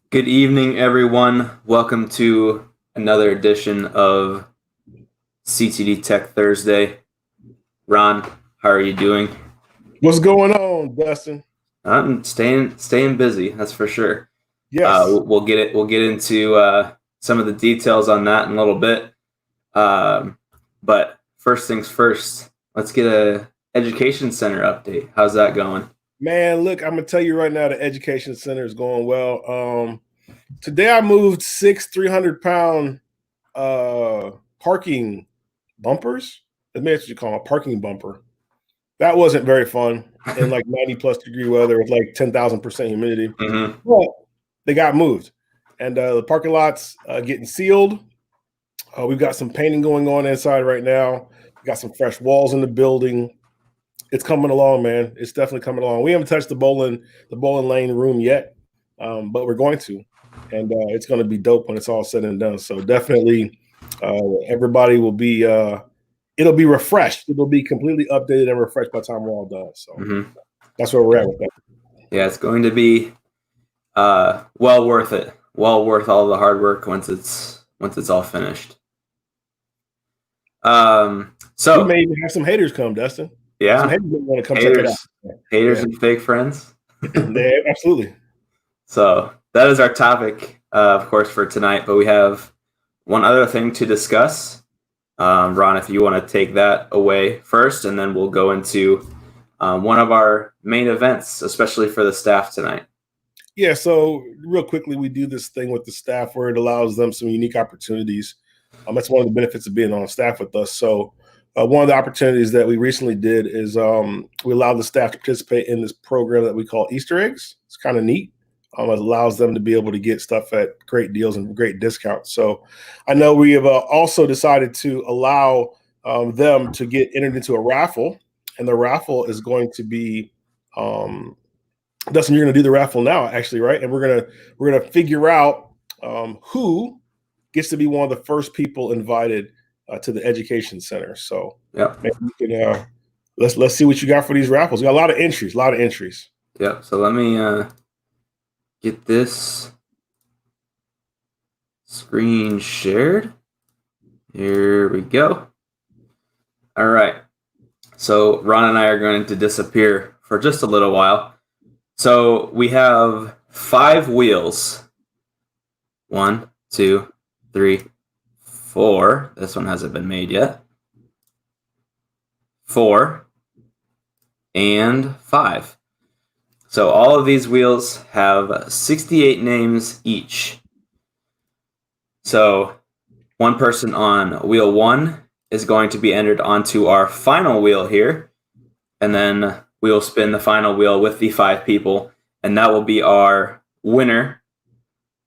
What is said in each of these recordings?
Good evening, everyone. Welcome to another edition of CtD Tech Thursday. Ron, how are you doing? What's going on, Dustin? I'm staying busy. That's for sure. Yes. We'll get into some of the details on that in a little bit. But first things first, let's get a education center update. How's that going? Man, look, I'm gonna tell you right now, the education center is going well. Today I moved six 300-pound parking bumpers. Maybe that's what you call it, a parking bumper. That wasn't very fun in like 90+ degree weather with like 10,000% humidity. Mm-hmm. But they got moved. And the parking lot's getting sealed. We've got some painting going on inside right now. We got some fresh walls in the building. It's coming along, man. It's definitely coming along. We haven't touched the bowling lane room yet, but we're going to, and it's going to be dope when it's all said and done. So definitely, everybody will be. It'll be refreshed. It'll be completely updated and refreshed by the time we're all done. So that's where we're at with that. Yeah, it's going to be well worth it. Well worth all the hard work once it's all finished. So we may even have some haters come, Dustin. Yeah, some haters want to come check it out. Haters and fake friends. Absolutely. So that is our topic, of course, for tonight. But we have one other thing to discuss. Ron, if you want to take that away first, and then we'll go into one of our main events, especially for the staff tonight. Yeah, so real quickly, we do this thing with the staff where it allows them some unique opportunities. That's one of the benefits of being on staff with us. So one of the opportunities that we recently did is we allowed the staff to participate in this program that we call Easter eggs. It's kind of neat. It allows them to be able to get stuff at great deals and great discounts. So I know we have also decided to allow them to get entered into a raffle, and the raffle is going to be Dustin, you're going to do the raffle now, actually, right? And we're gonna figure out who gets to be one of the first people invited to the education center. So yeah, you can let's see what you got for these raffles. We got a lot of entries. Yeah. So let me get this screen shared. Here we go. All right. So Ron and I are going to disappear for just a little while. So we have 5 wheels. 1, 2, 3, 4. This one hasn't been made yet. 4 and 5. So all of these wheels have 68 names each. So one person on wheel 1 is going to be entered onto our final wheel here, and then we will spin the final wheel with the 5 people, and that will be our winner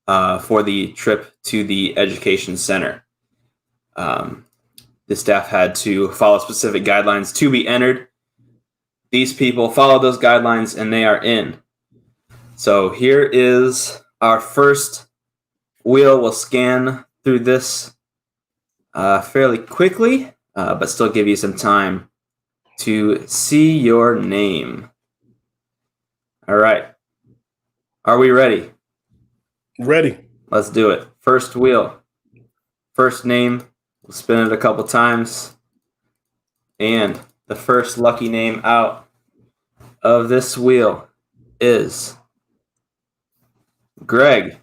for the trip to the education center. The staff had to follow specific guidelines to be entered. These people followed those guidelines, and they are in. So here is our first wheel. We'll scan through this fairly quickly, but still give you some time to see your name. All right. Are we ready? Ready. Let's do it. First wheel. First name. We'll spin it a couple times. And the first lucky name out of this wheel is Greg.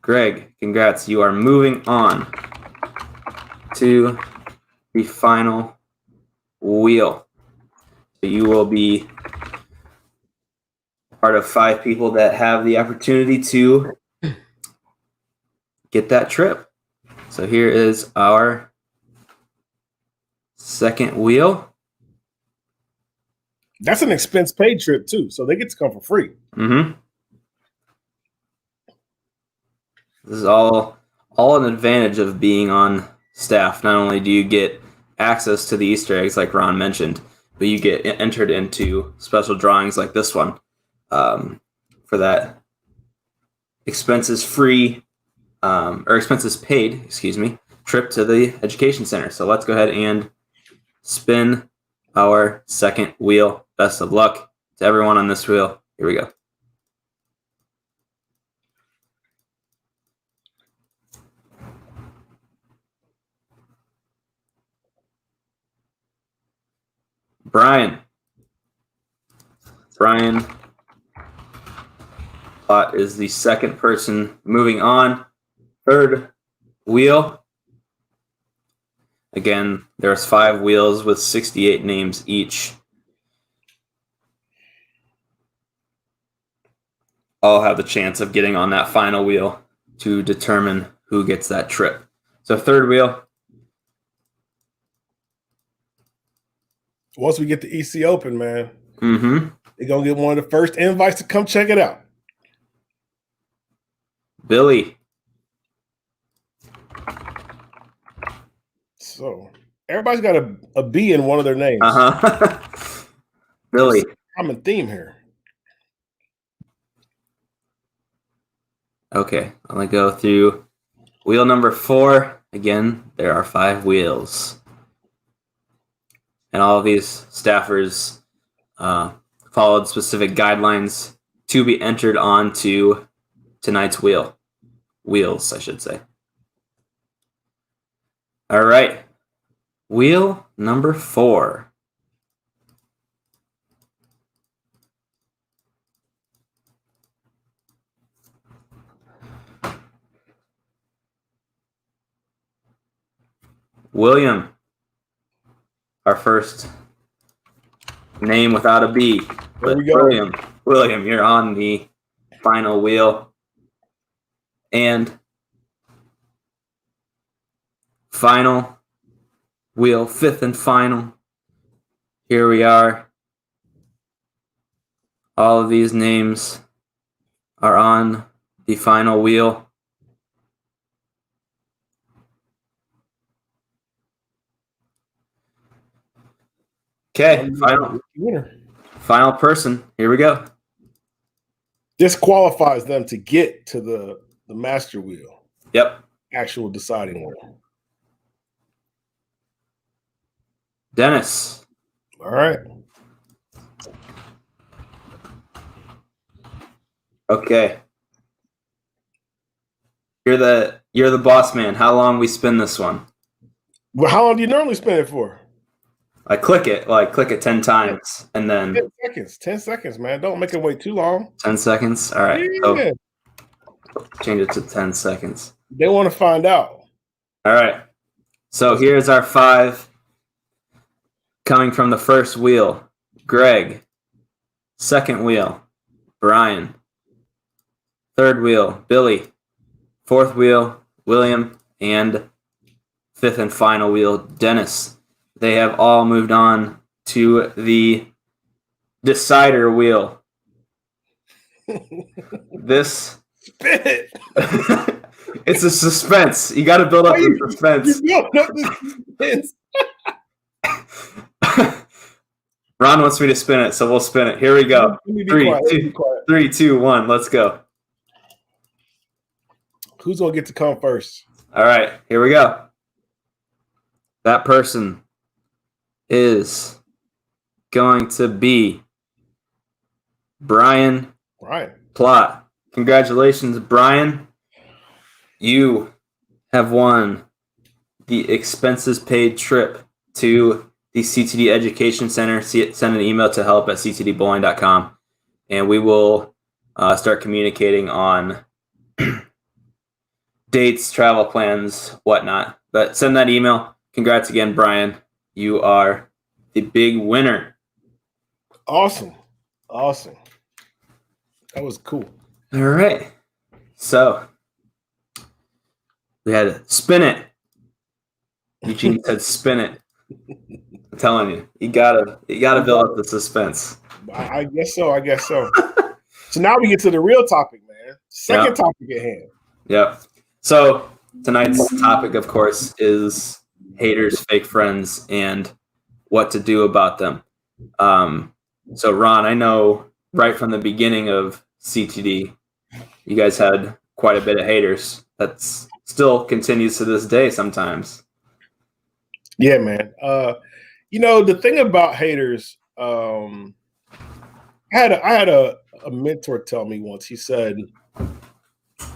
Greg, congrats. You are moving on to the final wheel. So you will be part of 5 people that have the opportunity to get that trip. So here is our second wheel. That's an expense paid trip too, so they get to come for free. Mm-hmm. This is all an advantage of being on staff. Not only do you get access to the Easter eggs, like Ron mentioned, but you get entered into special drawings like this one for that expenses paid, trip to the education center. So let's go ahead and spin our second wheel. Best of luck to everyone on this wheel. Here we go. Brian. Brian Plott is the second person. Moving on. Third wheel. Again, there's 5 wheels with 68 names each. All have the chance of getting on that final wheel to determine who gets that trip. So third wheel. Once we get the EC open, man, Mm-hmm. they're going to get one of the first invites to come check it out. Billy. So everybody's got a B in one of their names. Uh-huh. Billy. Common theme here. Okay, I'm going to go through wheel number 4. Again, there are 5 wheels. And all of these staffers followed specific guidelines to be entered onto tonight's wheels, I should say. All right, wheel number 4. William, our first name without a B. There we go. William, you're on the final wheel. And final wheel, 5th and final. Here we are. All of these names are on the final wheel. Okay, final person. Here we go. This qualifies them to get to the master wheel. Yep. Actual deciding wheel. Dennis. All right. Okay. You're the boss man. How long we spin this one? Well, how long do you normally spin it for? I click it 10 times and then 10 seconds. 10 seconds, man. Don't make it wait too long. 10 seconds. All right. Yeah. So change it to 10 seconds. They want to find out. All right. So here's our 5 coming from the first wheel. Greg. Second wheel, Brian. Third wheel, Billy. Fourth wheel, William. And 5th and final wheel, Dennis. They have all moved on to the decider wheel. This Spin it. It's a suspense. You got to build up the suspense. Ron wants me to spin it, so we'll spin it. Here we go. 3, 2, 1. Let's go. Who's gonna get to come first? All right, here we go. That person is going to be Brian Plott. Congratulations, Brian. You have won the expenses paid trip to the CtD Education Center. Send an email to help@ctdbowling.com, and we will start communicating on dates, travel plans, whatnot. But send that email. Congrats again, Brian. You are the big winner. Awesome. That was cool. All right. So we had to spin it. Eugene said spin it. I'm telling you, you gotta build up the suspense. I guess so. So now we get to the real topic, man. Second topic at hand. Yep. So tonight's topic, of course, is haters, fake friends, and what to do about them. So Ron, I know right from the beginning of CtD, you guys had quite a bit of haters. That's still continues to this day sometimes. Yeah, man. The thing about haters, I had a mentor tell me once. He said,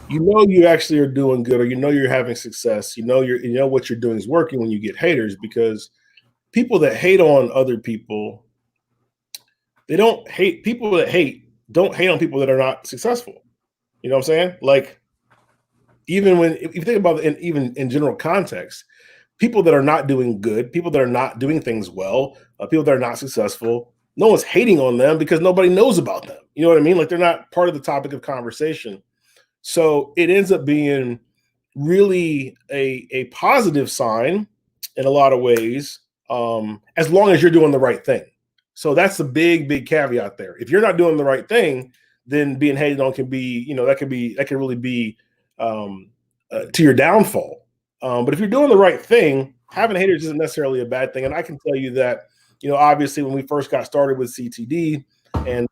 you actually are doing good, or you're having success. You know what you're doing is working when you get haters, because people that hate on other people they don't hate people that hate. Don't hate on people that are not successful. You know what I'm saying? Like, even when if you think about it, even in general context, people that are not doing good, people that are not doing things well, people that are not successful, no one's hating on them because nobody knows about them. You know what I mean? Like, they're not part of the topic of conversation. So it ends up being really a positive sign in a lot of ways, as long as you're doing the right thing. So that's the big caveat there. If you're not doing the right thing, then being hated on can be, that can really be to your downfall. But if you're doing the right thing, having haters isn't necessarily a bad thing. And I can tell you that, obviously when we first got started with CTD, and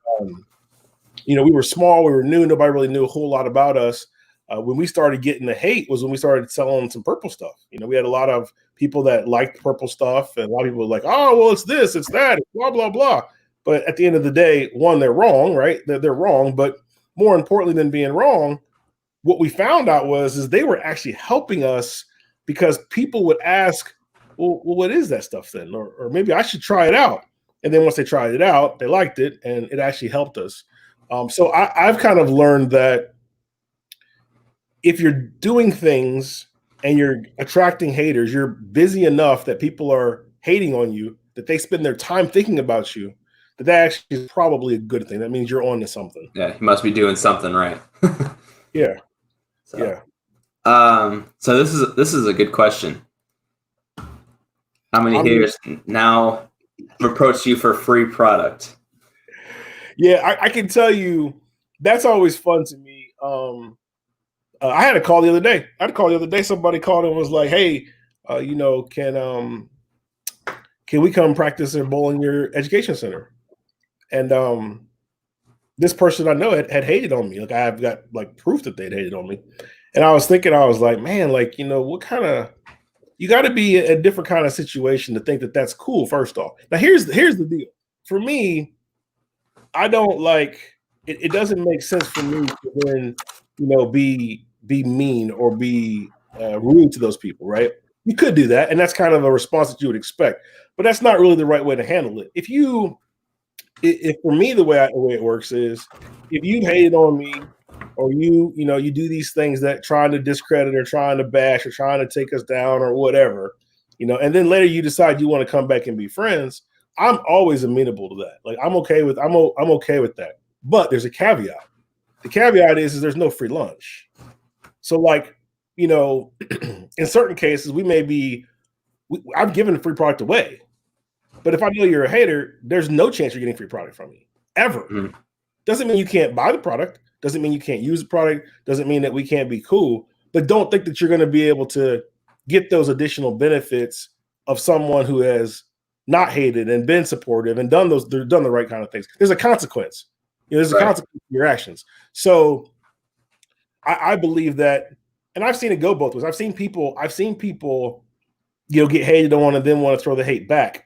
we were small, we were new, nobody really knew a whole lot about us. When we started getting the hate was when we started selling some purple stuff. We had a lot of people that liked purple stuff, and a lot of people were like, oh, well, it's this, it's that, it's blah, blah, blah. But at the end of the day, one, they're wrong, right? They're wrong. But more importantly than being wrong, what we found out is they were actually helping us, because people would ask, well, what is that stuff then? Or maybe I should try it out. And then once they tried it out, they liked it, and it actually helped us. So I've kind of learned that if you're doing things and you're attracting haters, you're busy enough that people are hating on you, that they spend their time thinking about you, that actually is probably a good thing. That means you're on to something. Yeah, you must be doing something right. Yeah. So, yeah. So this is a good question. How many haters now approach you for free product? Yeah, I can tell you that's always fun to me. I had a call the other day. Somebody called and was like, "Hey, can we come practice and bowl in your education center?" And this person I know had hated on me. Like, I've got like proof that they'd hated on me. And I was thinking, I was like, man, like, what kind of, you got to be a different kind of situation to think that that's cool. First off, now here's the deal. For me, I don't like it. It doesn't make sense for me to then, be mean or be rude to those people, right? You could do that, and that's kind of a response that you would expect, but that's not really the right way to handle it. If for me, the way it works is, if you hated on me, or you do these things that trying to discredit or trying to bash or trying to take us down or whatever, and then later you decide you want to come back and be friends, I'm always amenable to that. Like, I'm okay with that. But there's a caveat. The caveat is there's no free lunch. So, like, in certain cases, I've given free product away. But if I know you're a hater, there's no chance you're getting free product from me, ever. Mm-hmm. Doesn't mean you can't buy the product. Doesn't mean you can't use the product. Doesn't mean that we can't be cool. But don't think that you're going to be able to get those additional benefits of someone who has not hated and been supportive and done the right kind of things. There's a consequence. There's a consequence to your actions. So I believe that, and I've seen it go both ways. I've seen people, get hated on and then want to throw the hate back.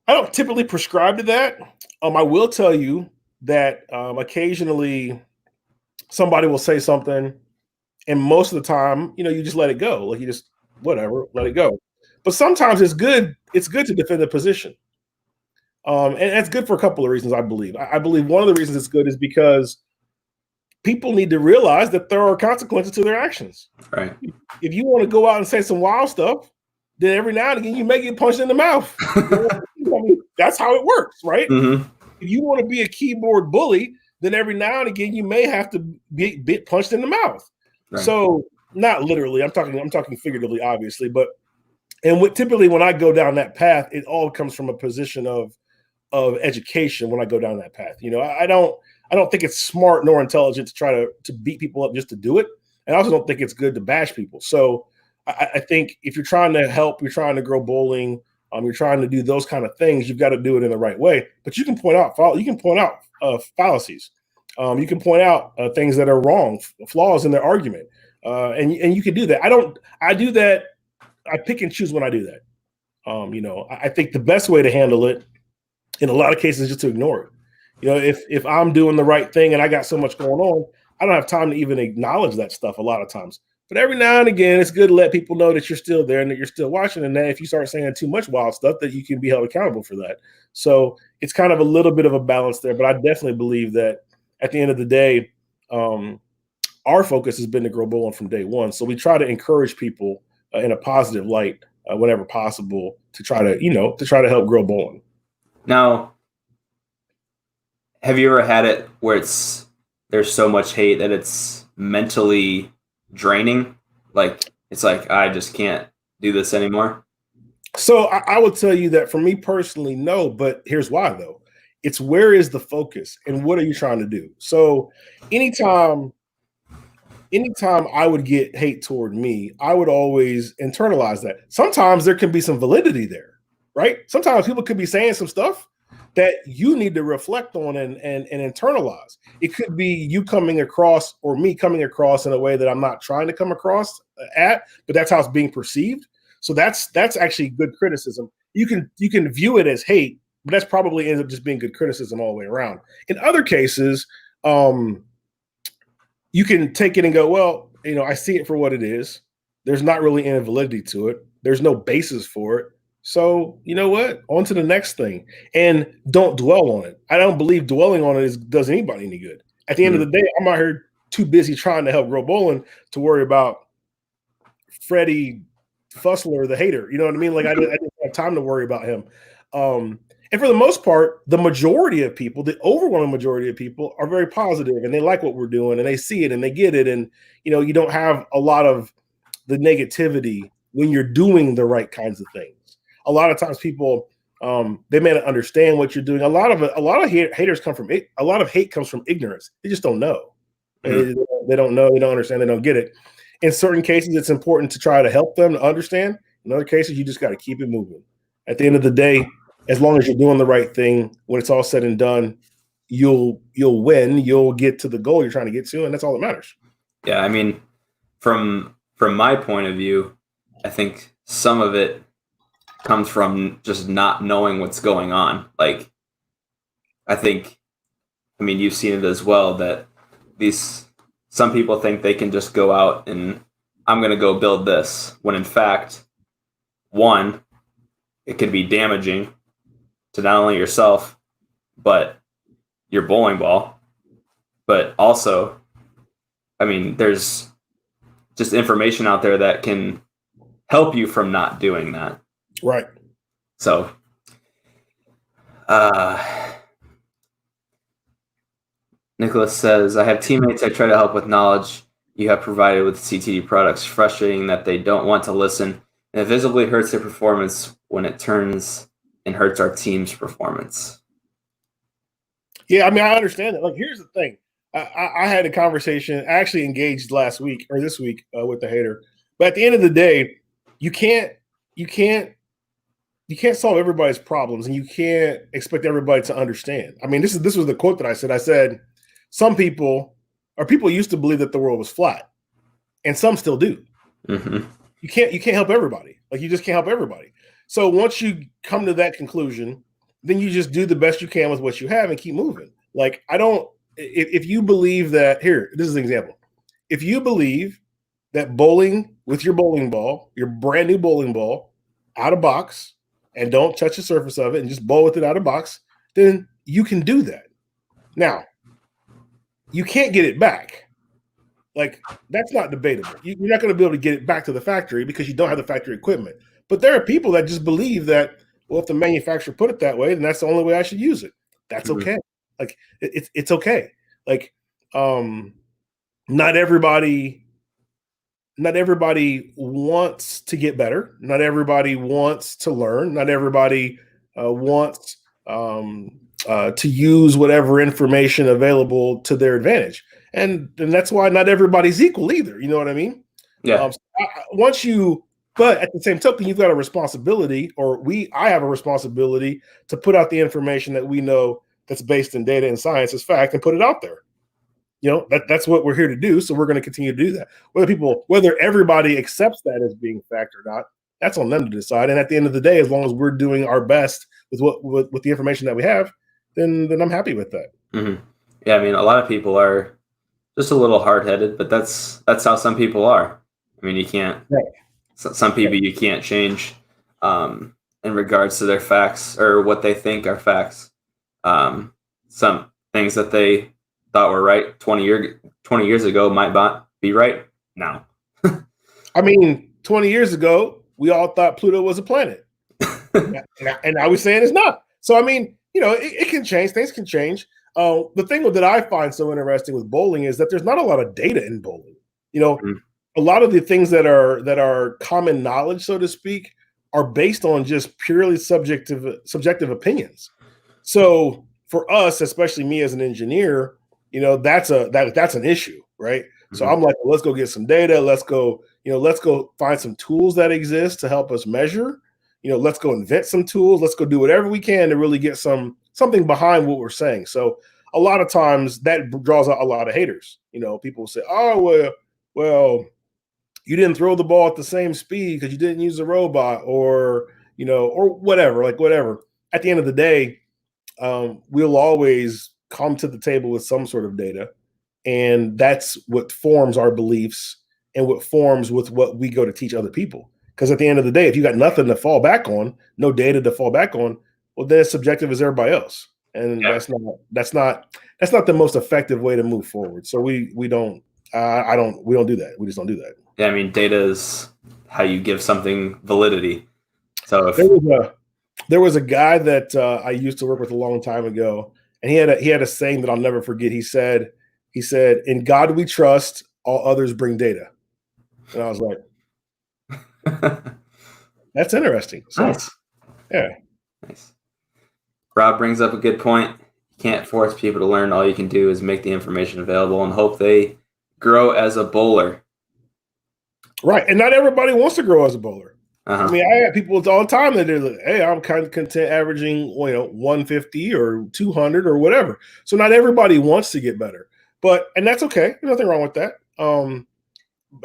I don't typically prescribe to that. I will tell you that occasionally somebody will say something, and most of the time, you just let it go. Like, you just whatever, let it go. But sometimes it's good. It's good to defend a position, and that's good for a couple of reasons. I believe. I believe one of the reasons it's good is because people need to realize that there are consequences to their actions. Right. If you want to go out and say some wild stuff, then every now and again you may get punched in the mouth. That's how it works, right? Mm-hmm. If you want to be a keyboard bully, then every now and again you may have to get punched in the mouth. Right. So, not literally, I'm talking figuratively, obviously, but typically when I go down that path, it all comes from a position of education. When I go down that path, I don't think it's smart nor intelligent to try to beat people up just to do it, and I also don't think it's good to bash people. So I think if you're trying to help, you're trying to grow bowling, you're trying to do those kind of things, you've got to do it in the right way. But you can point out fallacies. You can point out things that are wrong, flaws in their argument, and you can do that. I do that. I pick and choose when I do that. I think the best way to handle it in a lot of cases is just to ignore it. If I'm doing the right thing and I got so much going on, I don't have time to even acknowledge that stuff a lot of times. But every now and again, it's good to let people know that you're still there and that you're still watching. And that if you start saying too much wild stuff, that you can be held accountable for that. So it's kind of a little bit of a balance there. But I definitely believe that at the end of the day, our focus has been to grow bowling from day one. So we try to encourage people in a positive light whenever possible to try to help grow bowling. Now, have you ever had it where there's so much hate that it's mentally draining? Like, it's like, I just can't do this anymore? So I would tell you that for me personally, no, but here's why though. It's where is the focus and what are you trying to do? So anytime I would get hate toward me, I would always internalize that. Sometimes there can be some validity there, right? Sometimes people could be saying some stuff that you need to reflect on and internalize. It could be you coming across or me coming across in a way that I'm not trying to come across but that's how it's being perceived. So that's actually good criticism. You can view it as hate, but that's probably ends up just being good criticism all the way around. In other cases, you can take it and go, well, I see it for what it is. There's not really any validity to it. There's no basis for it. So you know what? On to the next thing. And don't dwell on it. I don't believe dwelling on it does anybody any good. At the end of the day, I'm out here too busy trying to help grow bowling to worry about Freddie Fussler, the hater. You know what I mean? Like I didn't have time to worry about him. And for the most part, the majority of people, the overwhelming majority of people are very positive and they like what we're doing and they see it and they get it. And, you don't have a lot of the negativity when you're doing the right kinds of things. A lot of times people, they may not understand what you're doing. A lot of haters come from it. A lot of hate comes from ignorance. They just don't know. Mm-hmm. They don't know. They don't understand. They don't get it. In certain cases, it's important to try to help them to understand. In other cases, you just got to keep it moving. At the end of the day, as long as you're doing the right thing, when it's all said and done, you'll win. You'll get to the goal you're trying to get to, and that's all that matters. Yeah, I mean, from my point of view, I think some of it comes from just not knowing what's going on. Like, I mean, you've seen it as well that some people think they can just go out and I'm going to go build this, when in fact, one, it could be damaging to not only yourself, but your bowling ball. But also, I mean, there's just information out there that can help you from not doing that. Right. So, Nicholas says, I have teammates I try to help with knowledge you have provided with CtD products. Frustrating that they don't want to listen, and it visibly hurts their performance when it turns and hurts our team's performance. Yeah, I mean, I understand that. Like, here's the thing. I had a conversation, I actually engaged this week with the hater. But at the end of the day, you can't solve everybody's problems, and you can't expect everybody to understand. I mean, this was the quote that I said. I said, some people used to believe that the world was flat, and some still do. Mm-hmm. You can't help everybody. Like, you just can't help everybody. So once you come to that conclusion, then you just do the best you can with what you have and keep moving. Like, if you believe that, this is an example. If you believe that bowling with your bowling ball, your brand new bowling ball, out of box, and don't touch the surface of it and just bowl with it out of box, then you can do that. Now, you can't get it back. Like, that's not debatable. You're not going to be able to get it back to the factory because you don't have the factory equipment. But there are people that just believe that, well, if the manufacturer put it that way, then that's the only way I should use it. That's okay. Like, it's okay. Like, not everybody wants to get better. Not everybody wants to learn. Not everybody wants to use whatever information available to their advantage. And that's why not everybody's equal either. You know what I mean? Yeah. But at the same token, you've got a responsibility, I have a responsibility to put out the information that we know that's based in data and science as fact and put it out there. That's what we're here to do. So we're going to continue to do that. Whether everybody accepts that as being fact or not, that's on them to decide. And at the end of the day, as long as we're doing our best with the information that we have, then I'm happy with that. Mm-hmm. Yeah, I mean, a lot of people are just a little hard-headed, but that's how some people are. I mean, you can't. Right. Some people you can't change in regards to their facts or what they think are facts. Some things that they thought were right 20 years ago might not be right now. I mean, 20 years ago, we all thought Pluto was a planet. And now we're saying it's not. So, I mean, it can change. Things can change. The thing that I find so interesting with bowling is that there's not a lot of data in bowling. A lot of the things that are common knowledge, so to speak, are based on just purely subjective opinions. So for us, especially me as an engineer, that's an issue, right? So I'm like, well, let's go get some data. Let's go find some tools that exist to help us measure. Let's go invent some tools. Let's go do whatever we can to really get something behind what we're saying. So a lot of times that draws out a lot of haters. People say, oh, well, you didn't throw the ball at the same speed because you didn't use a robot, or whatever. At the end of the day, we'll always come to the table with some sort of data, and that's what forms our beliefs and what forms with what we go to teach other people. Because at the end of the day, if you got nothing to fall back on, no data to fall back on, well, then it's subjective as everybody else, and that's not the most effective way to move forward. So we don't do that. We just don't do that. Yeah, I mean, data is how you give something validity. So there was a guy that I used to work with a long time ago, and he had a saying that I'll never forget. He said, "In God we trust, all others bring data." And I was like, that's interesting. So, nice. Yeah. Nice. Rob brings up a good point. You can't force people to learn. All you can do is make the information available and hope they grow as a bowler. Right. And not everybody wants to grow as a bowler. I mean, I have people all the time that they're like, hey, I'm kind of content averaging, 150 or 200 or whatever. So not everybody wants to get better, and that's okay. There's nothing wrong with that.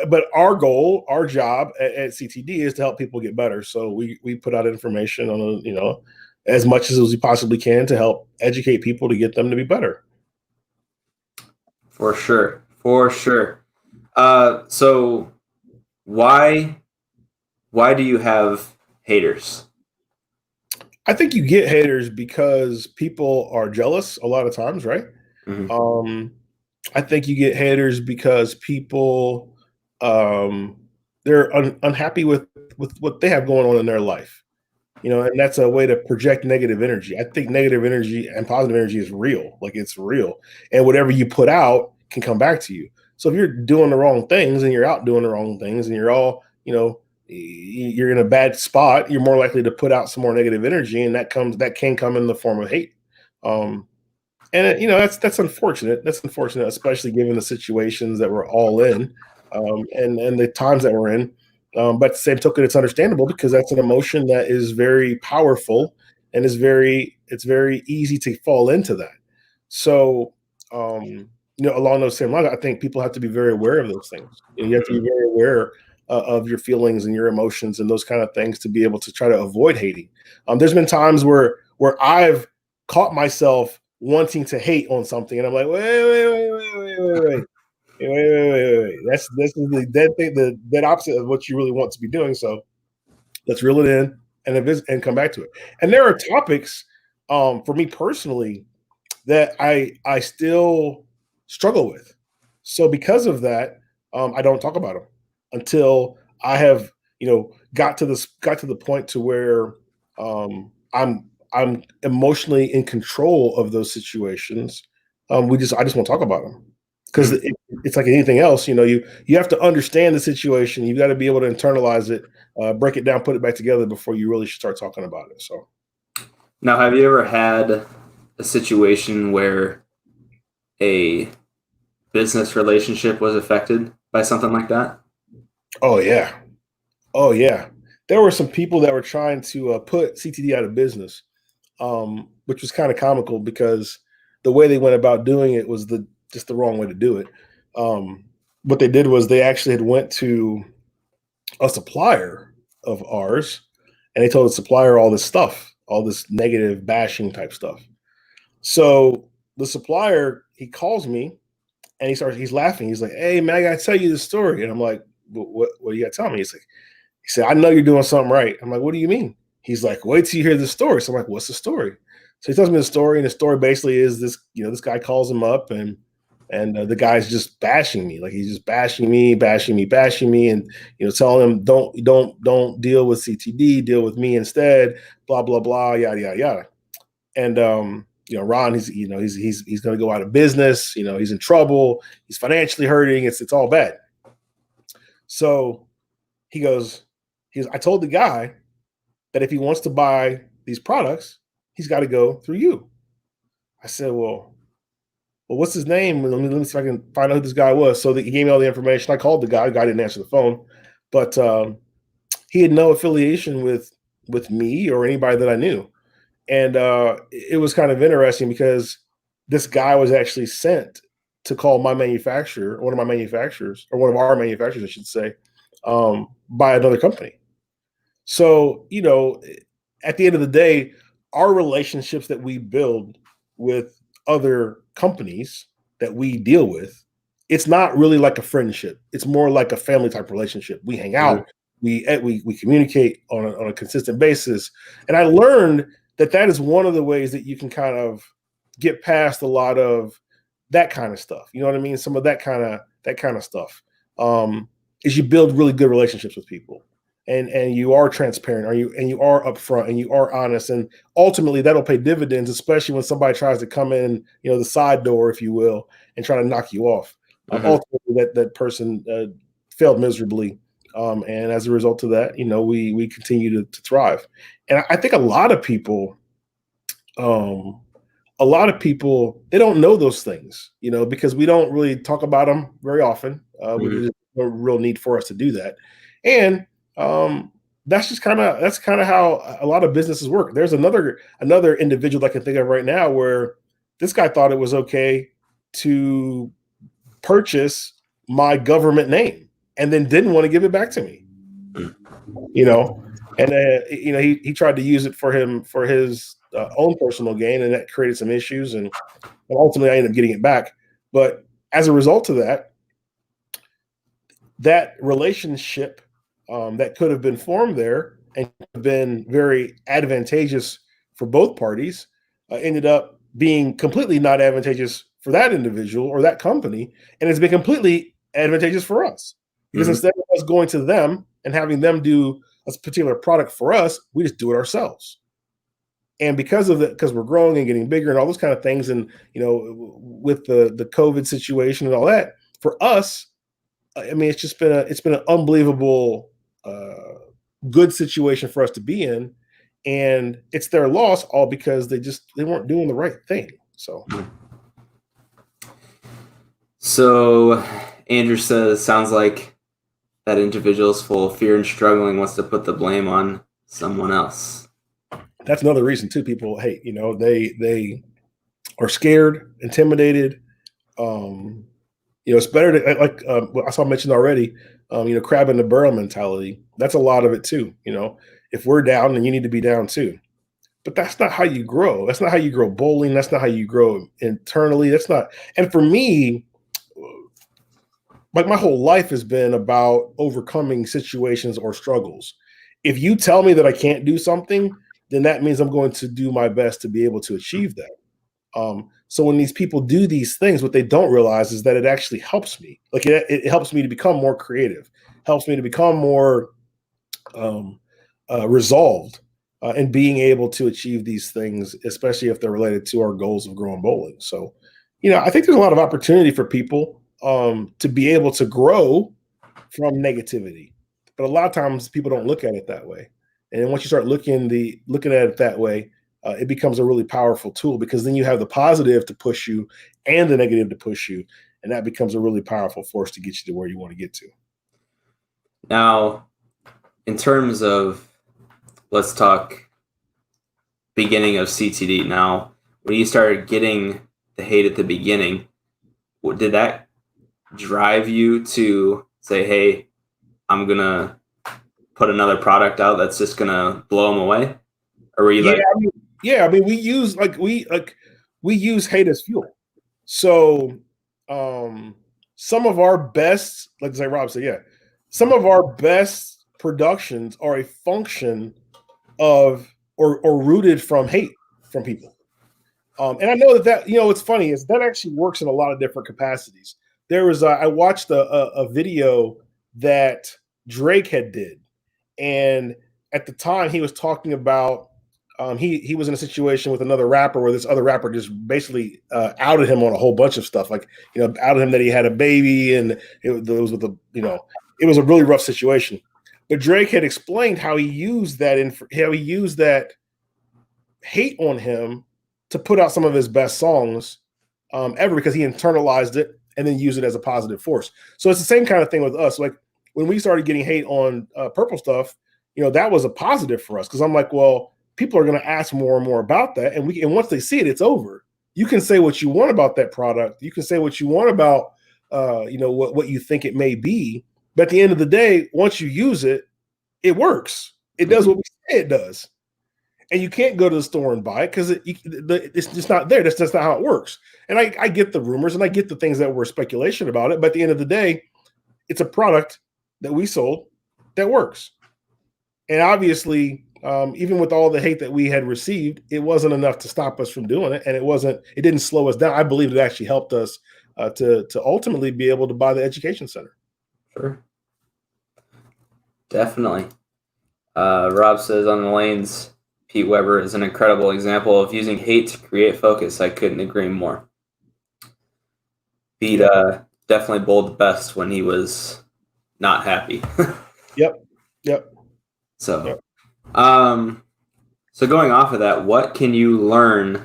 But our goal, our job at CTD is to help people get better. So we put out information on, as much as we possibly can to help educate people to get them to be better. For sure. So why do you have haters? I think you get haters because people are jealous a lot of times, right? I think you get haters because people they're unhappy with what they have going on in their life, and that's a way to project negative energy. I think negative energy and positive energy is real, like it's real, and whatever you put out can come back to you. So if you're doing the wrong things and you're out doing the wrong things and you're all, you're in a bad spot, you're more likely to put out some more negative energy, and that can come in the form of hate. And that's unfortunate. That's unfortunate, especially given the situations that we're all in, and the times that we're in. But at the same token, it's understandable because that's an emotion that is very powerful, and it's very easy to fall into that. So, along those same lines, I think people have to be very aware of those things. You have to be very aware of your feelings and your emotions and those kind of things to be able to try to avoid hating. There's been times where I've caught myself wanting to hate on something, and I'm like, wait. This is the dead thing, the dead opposite of what you really want to be doing. So let's reel it in and come back to it. And there are topics, for me personally, that I still struggle with. So because of that, I don't talk about them until I have got to the point to where I'm emotionally in control of those situations. I just won't talk about them because it's like anything else. You have to understand the situation. You got to be able to internalize it, break it down, put it back together before you really start talking about it. So, now, have you ever had a situation where a business relationship was affected by something like that? Oh yeah. There were some people that were trying to put CTD out of business, which was kind of comical because the way they went about doing it was just the wrong way to do it. What they did was they actually had went to a supplier of ours, and they told the supplier all this stuff, all this negative bashing type stuff. So the supplier, he calls me and he's laughing. He's like, "Hey man, I gotta tell you the story." And I'm like, what you got to tell me? He said, I know you're doing something right. I'm like, what do you mean? He's like, wait till you hear the story. So I'm like, what's the story? So he tells me the story, and the story basically is this, this guy calls him up, and the guy's just bashing me. Like, he's just bashing me, and, telling him, don't deal with CTD, deal with me instead, blah, blah, blah, yada, yada, yada. And, Ron, he's going to go out of business. He's in trouble. He's financially hurting. It's all bad. So he goes, I told the guy that if he wants to buy these products, he's got to go through you. I said, well, what's his name? Let me see if I can find out who this guy was. So he gave me all the information. I called the guy. The guy didn't answer the phone, but he had no affiliation with me or anybody that I knew. And it was kind of interesting because this guy was actually sent to call my manufacturer, one of our manufacturers, I should say, by another company. So, at the end of the day, our relationships that we build with other companies that we deal with, it's not really like a friendship. It's more like a family type relationship. We hang out, we communicate on a consistent basis. And I learned that is one of the ways that you can kind of get past a lot of that kind of stuff. You know what I mean? Some of that kind of stuff is you build really good relationships with people. And you are transparent, and you are upfront, and you are honest, and ultimately that'll pay dividends, especially when somebody tries to come in, the side door, if you will, and try to knock you off. Ultimately, that person failed miserably, and as a result of that, we continue to thrive. And I think a lot of people, they don't know those things, because we don't really talk about them very often. There's no real need for us to do that, and that's kind of how a lot of businesses work. There's another individual I can think of right now where this guy thought it was okay to purchase my government name and then didn't want to give it back to me. And he tried to use it for his own personal gain, and that created some issues, and ultimately I ended up getting it back. But as a result of that relationship that could have been formed there and have been very advantageous for both parties ended up being completely not advantageous for that individual or that company, and it's been completely advantageous for us because instead of us going to them and having them do a particular product for us, we just do it ourselves. And because we're growing and getting bigger and all those kind of things, and with the COVID situation and all that, for us, I mean, it's been an unbelievable good situation for us to be in, and it's their loss all because they weren't doing the right thing. So Andrew says, sounds like that individual is full of fear and struggling, wants to put the blame on someone else. That's another reason too. People hate, they are scared, intimidated. It's better to, like I saw mentioned already, crab in the barrel mentality. That's a lot of it too. If we're down, then you need to be down too. But that's not how you grow. That's not how you grow bowling. That's not how you grow internally. That's not. And for me, like, my whole life has been about overcoming situations or struggles. If you tell me that I can't do something, then that means I'm going to do my best to be able to achieve that. So when these people do these things, what they don't realize is that it actually helps me. Like, it helps me to become more creative, helps me to become more resolved in being able to achieve these things, especially if they're related to our goals of growing bowling. So, I think there's a lot of opportunity for people to be able to grow from negativity. But a lot of times people don't look at it that way. And once you start looking at it that way, it becomes a really powerful tool, because then you have the positive to push you and the negative to push you. And that becomes a really powerful force to get you to where you want to get to. Now, in terms of, let's talk beginning of CTD. Now, when you started getting the hate at the beginning, did that drive you to say, hey, I'm going to put another product out that's just going to blow them away? Or were you we use hate as fuel. So some of our best, like say Rob said, some of our best productions are a function of or rooted from hate from people. And I know that what's funny is that actually works in a lot of different capacities. There was I watched a video that Drake had did, and at the time he was talking about he was in a situation with another rapper where this other rapper just basically outed him on a whole bunch of stuff, like outed him that he had a baby, and it was with it was a really rough situation. But Drake had explained how he used that hate on him to put out some of his best songs ever, because he internalized it and then used it as a positive force. So it's the same kind of thing with us. Like when we started getting hate on Purple Stuff, that was a positive for us, because I'm like, well, people are going to ask more and more about that, and once they see it, it's over. You can say what you want about that product. You can say what you want about what you think it may be, but at the end of the day, once you use it, it works. It does what we say it does. And you can't go to the store and buy it because it's just not there. That's not how it works. And I get the rumors and I get the things that were speculation about it. But at the end of the day, it's a product that we sold that works. And obviously, even with all the hate that we had received, it wasn't enough to stop us from doing it. And it didn't slow us down. I believe it actually helped us to ultimately be able to buy the education center. Sure. Definitely. Rob says on the lanes, Pete Weber is an incredible example of using hate to create focus. I couldn't agree more. Pete definitely bowled the best when he was not happy. Yep. So, so going off of that, what can you learn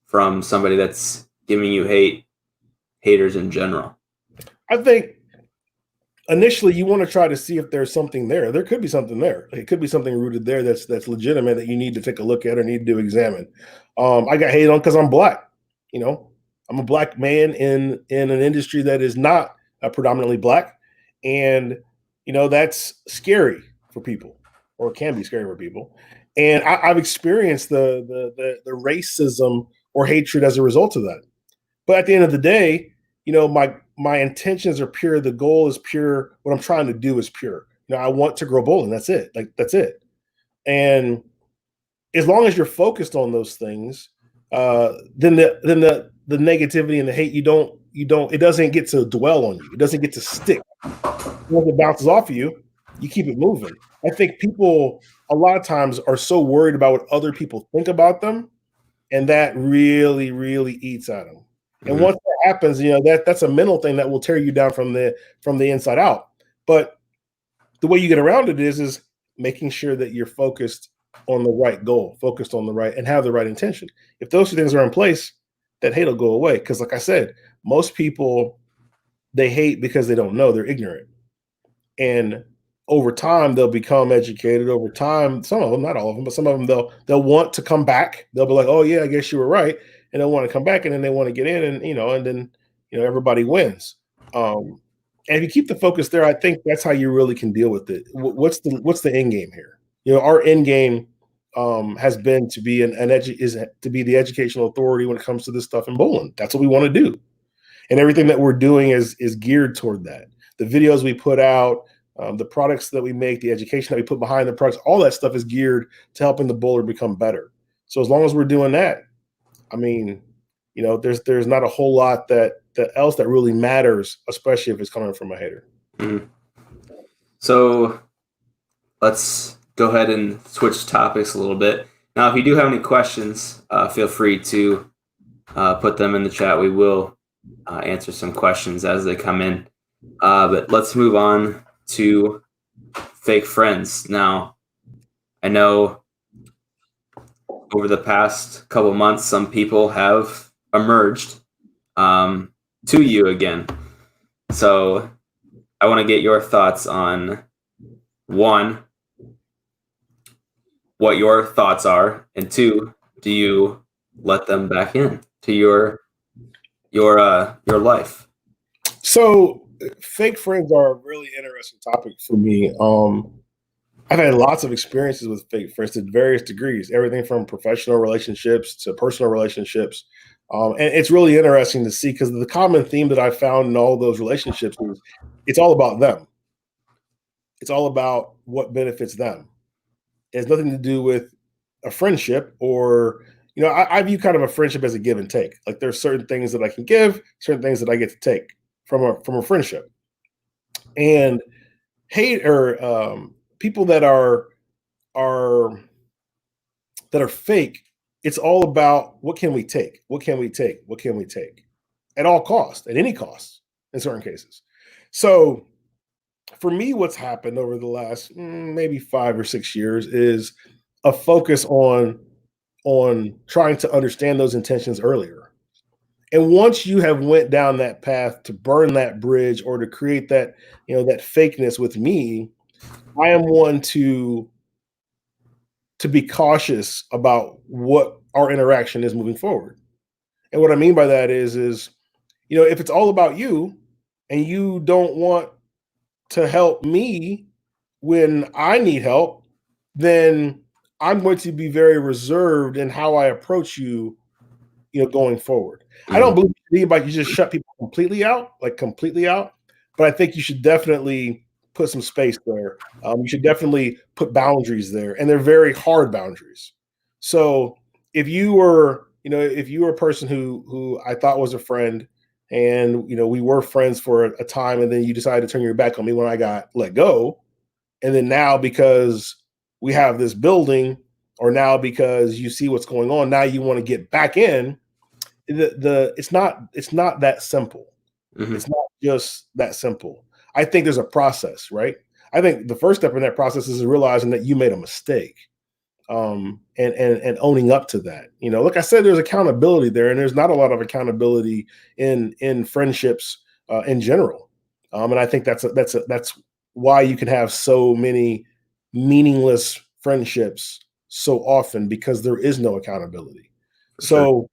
from somebody that's giving you haters in general? I think initially you want to try to see if there's something there. There could be something there. It could be something rooted there that's legitimate that you need to take a look at or need to examine. I got hated on because I'm black. I'm a black man in an industry that is not predominantly black, and that's scary for people, or can be scary for people. And I've experienced the racism or hatred as a result of that. But at the end of the day, my intentions are pure. The goal is pure. What I'm trying to do is pure. I want to grow bowling. That's it. That's it. And as long as you're focused on those things, then the negativity and the hate, it doesn't get to dwell on you. It doesn't get to stick. Once it bounces off of you, you keep it moving. I think people a lot of times are so worried about what other people think about them, and that really, really eats at them. And once that happens, that's a mental thing that will tear you down from the inside out. But the way you get around it is making sure that you're focused on the right goal, focused on the right, and have the right intention. If those two things are in place, that hate will go away. Because like I said, most people, they hate because they don't know, they're ignorant. And over time, they'll become educated. Over time, some of them, not all of them, but some of them, they'll want to come back. They'll be like, oh yeah, I guess you were right. And they'll want to come back, and then they want to get in, and then everybody wins. And if you keep the focus there, I think that's how you really can deal with it. What's the end game here? Our end game has been to be to be the educational authority when it comes to this stuff in bowling. That's what we want to do, and everything that we're doing is geared toward that. The videos we put out, the products that we make, the education that we put behind the products, all that stuff is geared to helping the bowler become better. So as long as we're doing that, I mean, there's not a whole lot that else that really matters, especially if it's coming from a hater. Mm-hmm. So let's go ahead and switch topics a little bit. Now, if you do have any questions, feel free to put them in the chat. We will answer some questions as they come in. But let's move on to fake friends. Now, I know over the past couple months, some people have emerged to you again. So I want to get your thoughts on, one, what your thoughts are, and two, do you let them back in to your life? So fake friends are a really interesting topic for me. I've had lots of experiences with fake friends to various degrees, everything from professional relationships to personal relationships. And it's really interesting to see, because the common theme that I found in all those relationships is it's all about them. It's all about what benefits them. It has nothing to do with a friendship or, I view kind of a friendship as a give and take. Like there's certain things that I can give, certain things that I get to take from a friendship. And hate or people are that are fake, it's all about what can we take? What can we take? What can we take? At all costs, at any cost in certain cases. So for me, what's happened over the last maybe 5 or 6 years is a focus on trying to understand those intentions earlier. And once you have went down that path to burn that bridge or to create that, that fakeness with me, I am one to be cautious about what our interaction is moving forward. And what I mean by that is, if it's all about you and you don't want to help me when I need help, then I'm going to be very reserved in how I approach you, going forward. I don't believe anybody you just shut people completely out, but I think you should definitely put some space there. You should definitely put boundaries there, and they're very hard boundaries. So if you were, if you were a person who I thought was a friend, and we were friends for a time, and then you decided to turn your back on me when I got let go, and then now because we have this building, or now because you see what's going on, now you want to get back in. It's not that simple. It's not just that simple. I think there's a process, right? I think the first step in that process is realizing that you made a mistake, and owning up to that. Like I said, there's accountability there, and there's not a lot of accountability in friendships in general. And I think that's why you can have so many meaningless friendships so often, because there is no accountability. So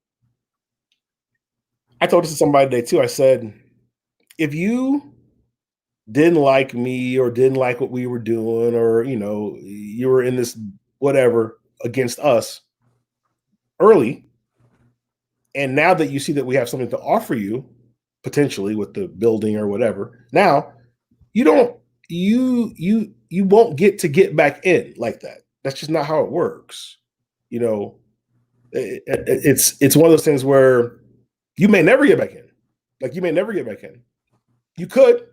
I told this to somebody today too. I said, if you didn't like me or didn't like what we were doing, or you were in this whatever against us early, and now that you see that we have something to offer you, potentially with the building or whatever, now you don't you won't get back in like that. That's just not how it works. It's one of those things where you may never get back in. Like, you may never get back in. You could.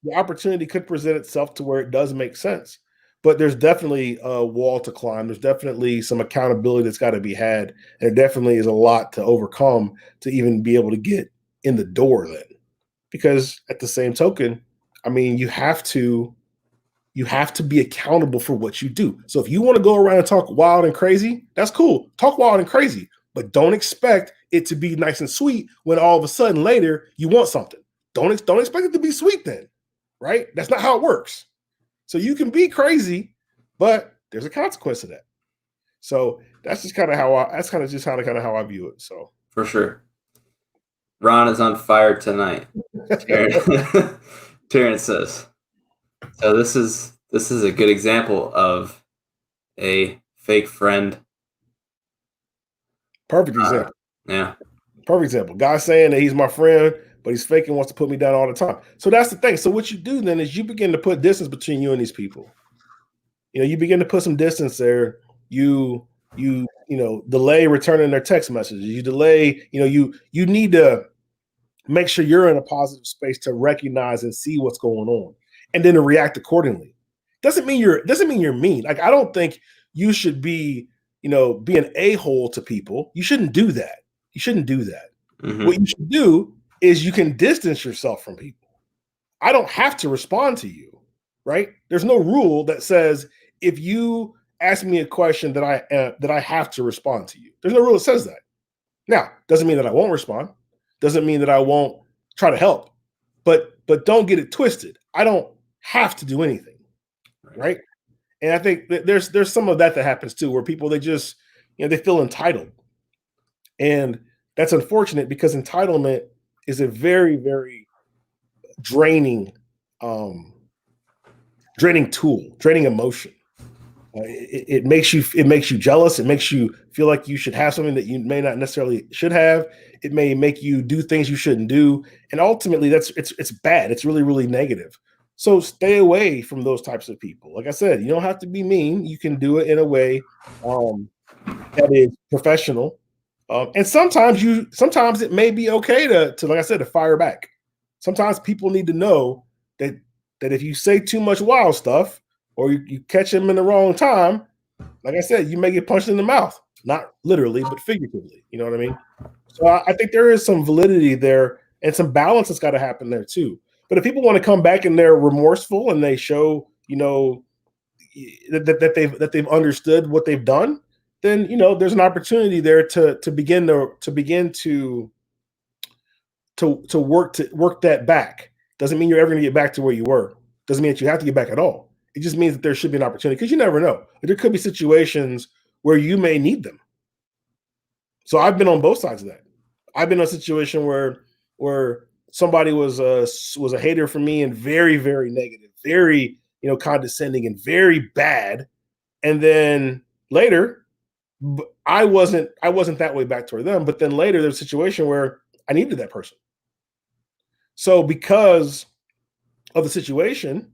The opportunity could present itself to where it does make sense, but there's definitely a wall to climb. There's definitely some accountability that's got to be had, and it definitely is a lot to overcome to even be able to get in the door then. Because at the same token, I mean, you have to be accountable for what you do. So if you want to go around and talk wild and crazy, that's cool. Talk wild and crazy, but don't expect it to be nice and sweet when all of a sudden later you want something. Don't expect it to be sweet then. Right? That's not how it works. So you can be crazy, but there's a consequence to that. So that's just kind of how I view it. So for sure. Ron is on fire tonight. Terrence says. So this is a good example of a fake friend. Perfect example. Yeah. Perfect example. Guy saying that he's my friend, but he's fake and wants to put me down all the time. So that's the thing. So what you do then is you begin to put distance between you and these people. You begin to put some distance there. You delay returning their text messages. You delay, you need to make sure you're in a positive space to recognize and see what's going on, and then to react accordingly. Doesn't mean you're mean. Like, I don't think you should be an a-hole to people. You shouldn't do that. What you should do is you can distance yourself from people. I don't have to respond to you, right? There's no rule that says if you ask me a question that I have to respond to you. There's no rule that says that. Now, doesn't mean that I won't respond. Doesn't mean that I won't try to help. But don't get it twisted. I don't have to do anything, right? And I think that there's some of that happens too, where people, they just they feel entitled, and that's unfortunate, because entitlement is a very, very draining tool, draining emotion. It makes you jealous. It makes you feel like you should have something that you may not necessarily should have. It may make you do things you shouldn't do, and ultimately it's bad. It's really, really negative. So stay away from those types of people. Like I said, you don't have to be mean. You can do it in a way that is professional. And sometimes it may be okay to like I said, to fire back. Sometimes people need to know that if you say too much wild stuff or you catch them in the wrong time, like I said, you may get punched in the mouth. Not literally, but figuratively. You know what I mean? So I think there is some validity there and some balance that's got to happen there too. But if people want to come back and they're remorseful and they show, that they've understood what they've done, then there's an opportunity there to begin to work that back. Doesn't mean you're ever going to get back to where you were. Doesn't mean that you have to get back at all. It just means that there should be an opportunity because you never know. There could be situations where you may need them. So I've been on both sides of that. I've been in a situation where somebody was a hater for me and very, very negative, very condescending and very bad. And then later, I wasn't that way back toward them. But then later, there's a situation where I needed that person. So because of the situation,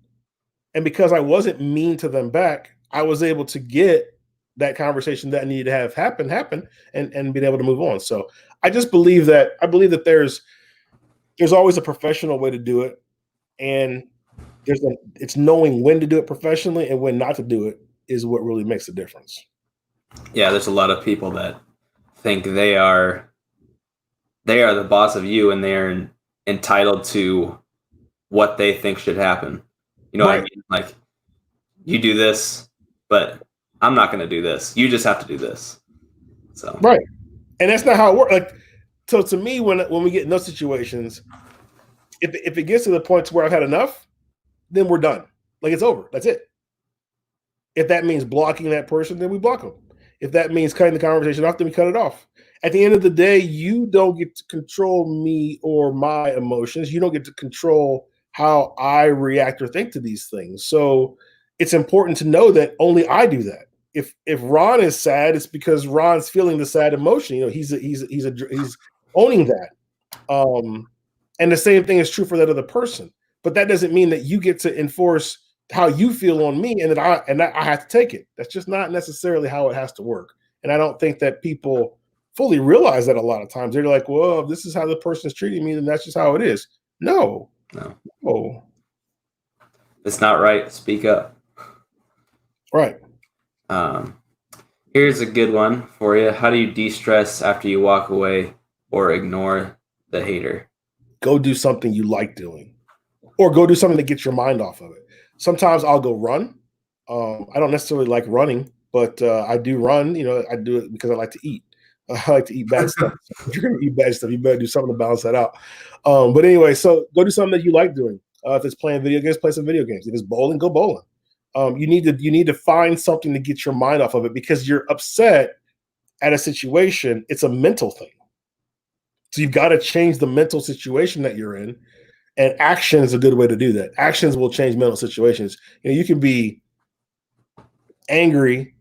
and because I wasn't mean to them back, I was able to get that conversation that I needed to have happen, and being able to move on. So I just believe that there's always a professional way to do it, and it's knowing when to do it professionally and when not to do it is what really makes the difference. Yeah, there's a lot of people that think they are the boss of you and they're entitled to what they think should happen. You know Right. what I mean? Like, you do this, but I'm not going to do this. You just have to do this. So right, and that's not how it works. Like, so to me, when we get in those situations, if it gets to the point to where I've had enough, then we're done. Like, it's over. That's it. If that means blocking that person, then we block them. If that means cutting the conversation off, then we cut it off. At the end of the day, you don't get to control me or my emotions. You don't get to control how I react or think to these things. So it's important to know that only I do that. If Ron is sad, it's because Ron's feeling the sad emotion. He's owning that. And the same thing is true for that other person. But that doesn't mean that you get to enforce how you feel on me and that I have to take it. That's just not necessarily how it has to work. And I don't think that people fully realize that a lot of times. They're like, well, if this is how the person is treating me, then that's just how it is. No. It's not right. Speak up. Right. Here's a good one for you. How do you de-stress after you walk away or ignore the hater? Go do something you like doing, or go do something that gets your mind off of it. Sometimes I'll go run. I don't necessarily like running, but I do run. I do it because I like to eat. I like to eat bad stuff. If you're going to eat bad stuff, you better do something to balance that out. But anyway, so go do something that you like doing. If it's playing video games, play some video games. If it's bowling, go bowling. You need to find something to get your mind off of it because you're upset at a situation. It's a mental thing. So you've got to change the mental situation that you're in. And action is a good way to do that. Actions will change mental situations. You can be angry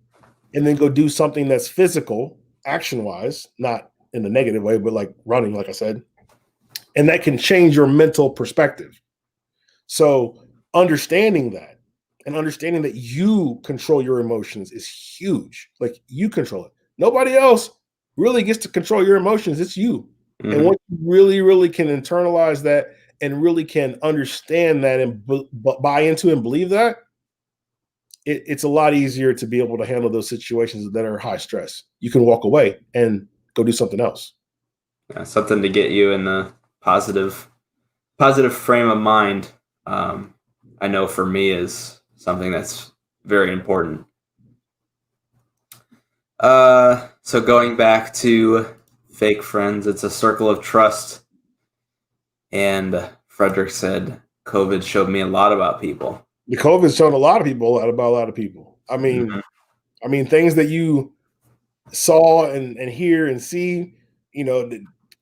and then go do something that's physical, action-wise, not in a negative way, but like running, like I said. And that can change your mental perspective. So understanding that and understanding that you control your emotions is huge. Like, you control it. Nobody else really gets to control your emotions. It's you. Mm-hmm. And once you really, really can internalize that and really can understand that and buy into and believe that, it's a lot easier to be able to handle those situations that are high stress. You can walk away and go do something else. Yeah, something to get you in the positive frame of mind. I know for me is something that's very important. So going back to fake friends, it's a circle of trust. And Frederick said, COVID showed me a lot about people. The COVID showed a lot of people about a lot of people. I mean, things that you saw and hear and see,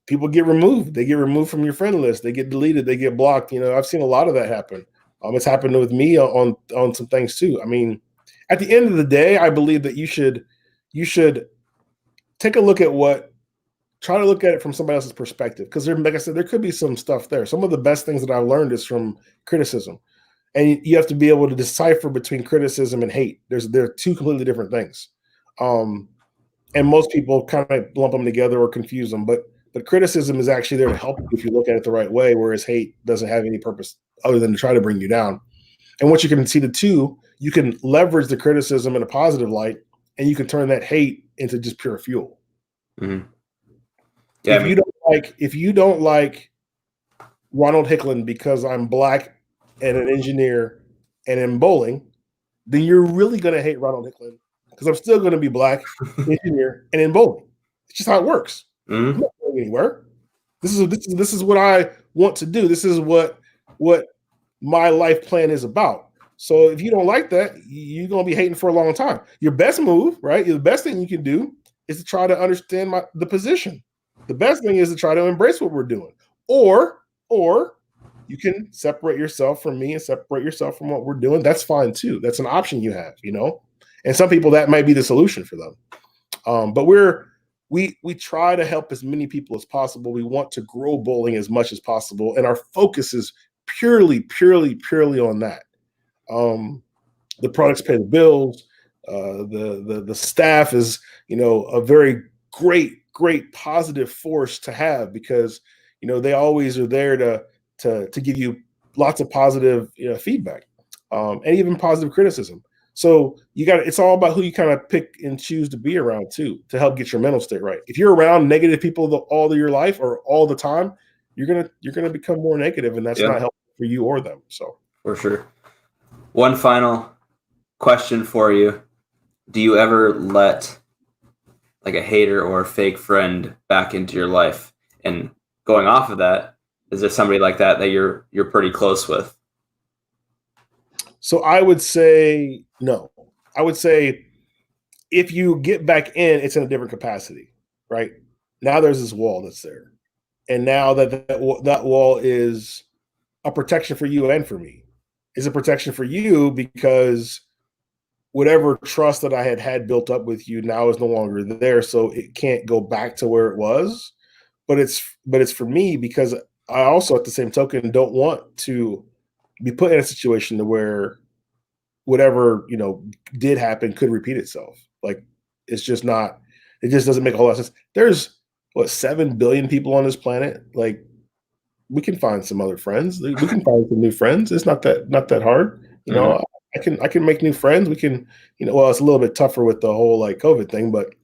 people get removed. They get removed from your friend list. They get deleted. They get blocked. I've seen a lot of that happen. It's happened with me on some things too. I mean, at the end of the day, I believe that you should take a look at try to look at it from somebody else's perspective. Because like I said, there could be some stuff there. Some of the best things that I've learned is from criticism. and you have to be able to decipher between criticism and hate. They're two completely different things. And most people kind of lump them together or confuse them. But criticism is actually there to help you if you look at it the right way, whereas hate doesn't have any purpose other than to try to bring you down. And once you can see the two, you can leverage the criticism in a positive light, and you can turn that hate into just pure fuel. Mm-hmm. Yeah, if you don't like Ronald Hicklin because I'm black and an engineer and in bowling, then you're really going to hate Ronald Hicklin because I'm still going to be black, engineer, and in bowling. It's just how it works. Mm-hmm. I'm not going anywhere. This is what I want to do. This is what my life plan is about. So if you don't like that, you're going to be hating for a long time. Your best move, right? The best thing you can do is to try to understand the position. The best thing is to try to embrace what we're doing. Or you can separate yourself from me and separate yourself from what we're doing. That's fine too. That's an option you have, And some people, that might be the solution for them. But we try to help as many people as possible. We want to grow bowling as much as possible, and our focus is purely on that. The products pay the bills. The staff is, a very great positive force to have, because they always are there to give you lots of positive feedback, and even positive criticism. So it's all about who you kind of pick and choose to be around too, to help get your mental state right. If you're around negative people all of your life or all the time, you're gonna become more negative, and that's not helpful for you or them. So for sure. One final question for you: do you ever let like a hater or a fake friend back into your life? And going off of that, is there somebody like that you're pretty close with? So I would say no. I would say if you get back in, it's in a different capacity, right? Now there's this wall that's there. And now that wall is a protection for you and for me. It's a protection for you because whatever trust that I had built up with you now is no longer there. So it can't go back to where it was. But it's for me because I also, at the same token, don't want to be put in a situation to where whatever did happen could repeat itself. Like, it's just not. It just doesn't make a whole lot of sense. There's 7 billion people on this planet. Like, we can find some other friends. We can find some new friends. It's not that hard. I can make new friends. We can, well, it's a little bit tougher with the whole like COVID thing, but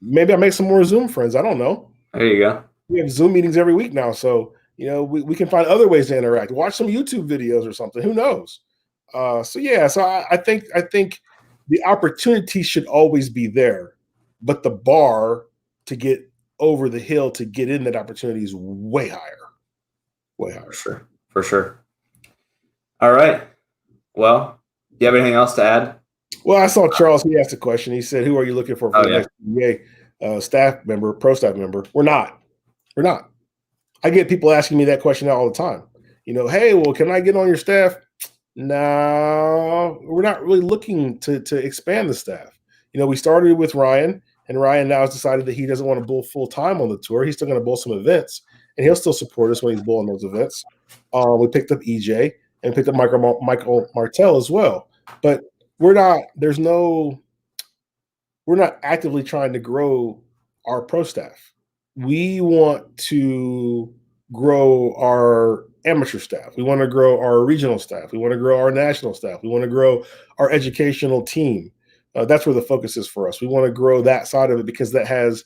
maybe I make some more Zoom friends. I don't know. There you go. We have Zoom meetings every week now, so we can find other ways to interact. Watch some YouTube videos or something. Who knows? So I think the opportunity should always be there, but the bar to get over the hill to get in that opportunity is way higher. Way higher. For sure. All right. Well, do you have anything else to add? Well, I saw Charles. He asked a question. He said, "Who are you looking for the next PBA staff member, pro staff member?" We're not. I get people asking me that question all the time. Hey, well, can I get on your staff? No, we're not really looking to expand the staff. We started with Ryan, and Ryan now has decided that he doesn't want to bowl full time on the tour. He's still going to bowl some events, and he'll still support us when he's bowling those events. We picked up EJ and picked up Michael Martell as well. But we're not actively trying to grow our pro staff. We want to grow our amateur staff. We want to grow our regional staff. We want to grow our national staff. We want to grow our educational team. That's where the focus is for us. We want to grow that side of it because that has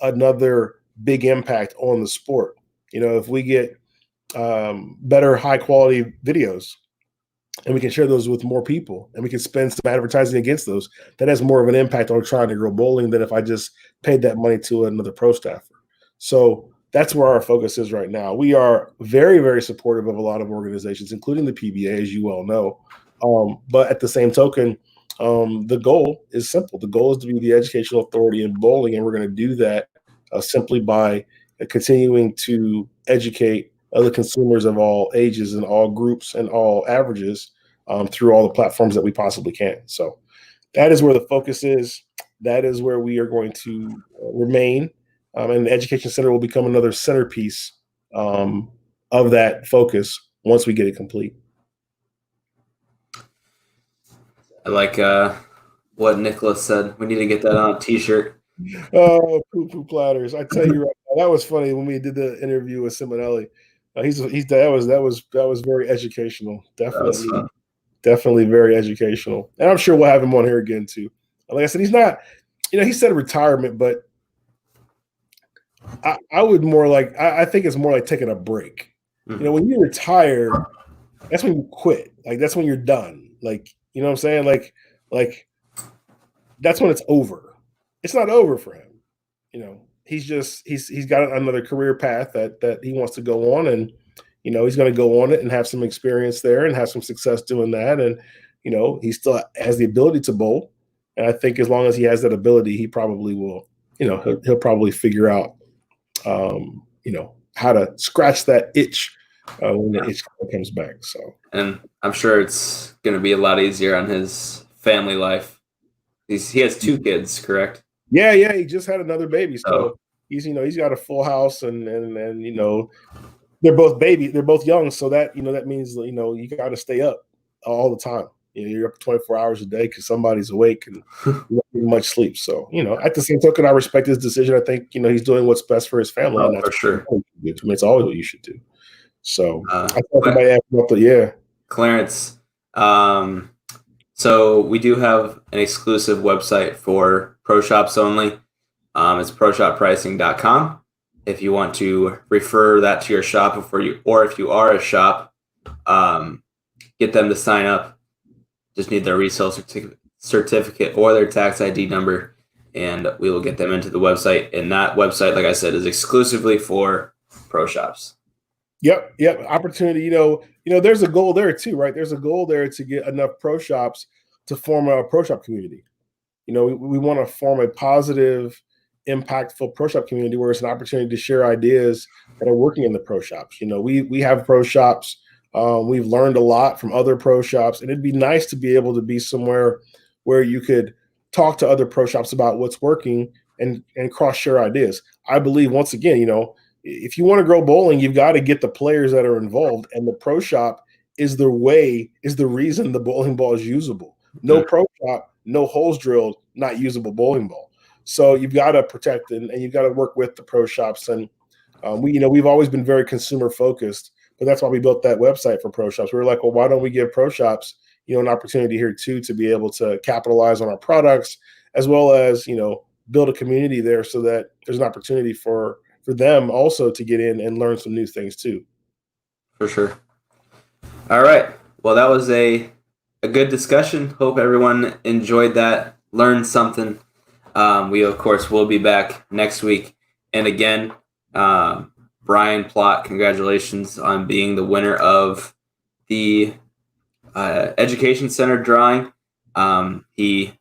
another big impact on the sport. If we get better high quality videos and we can share those with more people and we can spend some advertising against those, that has more of an impact on trying to grow bowling than if I just paid that money to another pro staffer. So that's where our focus is right now. We are very, very supportive of a lot of organizations, including the PBA, as you well know. But at the same token, the goal is simple. The goal is to be the educational authority in bowling, and we're going to do that simply by continuing to educate other consumers of all ages and all groups and all averages through all the platforms that we possibly can. So that is where the focus is. That is where we are going to remain. And the Education Center will become another centerpiece of that focus once we get it complete. I like what Nicholas said. We need to get that on a T-shirt. Oh, poo platters! I tell you right now, that was funny when we did the interview with Simonelli. That was very educational. That was fun. Definitely very educational, and I'm sure we'll have him on here again too. Like I said, he's not. He said retirement, but I would more like. I think it's more like taking a break. Mhm. When you retire, that's when you quit. Like that's when you're done. Like you know what I'm saying. Like that's when it's over. It's not over for him. He's got another career path that he wants to go on, and he's going to go on it and have some experience there and have some success doing that. And he still has the ability to bowl, and I think as long as he has that ability, he probably will. He'll probably figure out how to scratch that itch when the itch comes back. So, and I'm sure it's going to be a lot easier on his family life. He has 2 kids, correct? Yeah, he just had another baby, so he's got a full house, and they're both young, so that that means you got to stay up all the time. You're up 24 hours a day because somebody's awake and not getting much sleep. So at the same token, I respect his decision. I think he's doing what's best for his family, and that's for sure. It's always what you should do. So I thought somebody asked about Clarence. So we do have an exclusive website for pro shops only. It's proshoppricing.com. If you want to refer that to your shop or if you are a shop, get them to sign up. Just need their resale certificate or their tax ID number, and we will get them into the website. And that website, like I said, is exclusively for pro shops. Yep. Opportunity. There's a goal there too, right? There's a goal there to get enough pro shops to form a pro shop community. We want to form a positive, impactful pro shop community where it's an opportunity to share ideas that are working in the pro shops. We have pro shops. We've learned a lot from other pro shops, and it'd be nice to be able to be somewhere where you could talk to other pro shops about what's working and cross share ideas. I believe once again, if you want to grow bowling, you've got to get the players that are involved, and the pro shop is the reason the bowling ball is usable. No pro shop, no holes drilled, not usable bowling ball. So you've got to protect and you've got to work with the pro shops. And we've always been very consumer focused, but that's why we built that website for pro shops. We were like, well, why don't we give pro shops, an opportunity here too to be able to capitalize on our products as well as build a community there so that there's an opportunity for them also to get in and learn some new things too. For sure. All right. Well, that was a good discussion. Hope everyone enjoyed that, learned something. We, of course, will be back next week. And again, Brian Plott, congratulations on being the winner of the Education Center drawing. He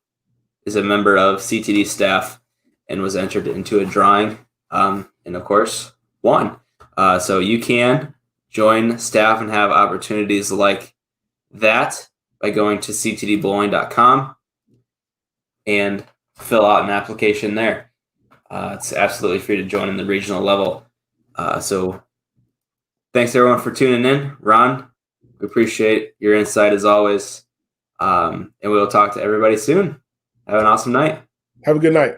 is a member of CtD staff and was entered into a drawing. And of course, won. So you can join staff and have opportunities like that by going to ctdbowling.com and fill out an application there. It's absolutely free to join in the regional level. So thanks everyone for tuning in. Ron, we appreciate your insight as always. And we'll talk to everybody soon. Have an awesome night. Have a good night.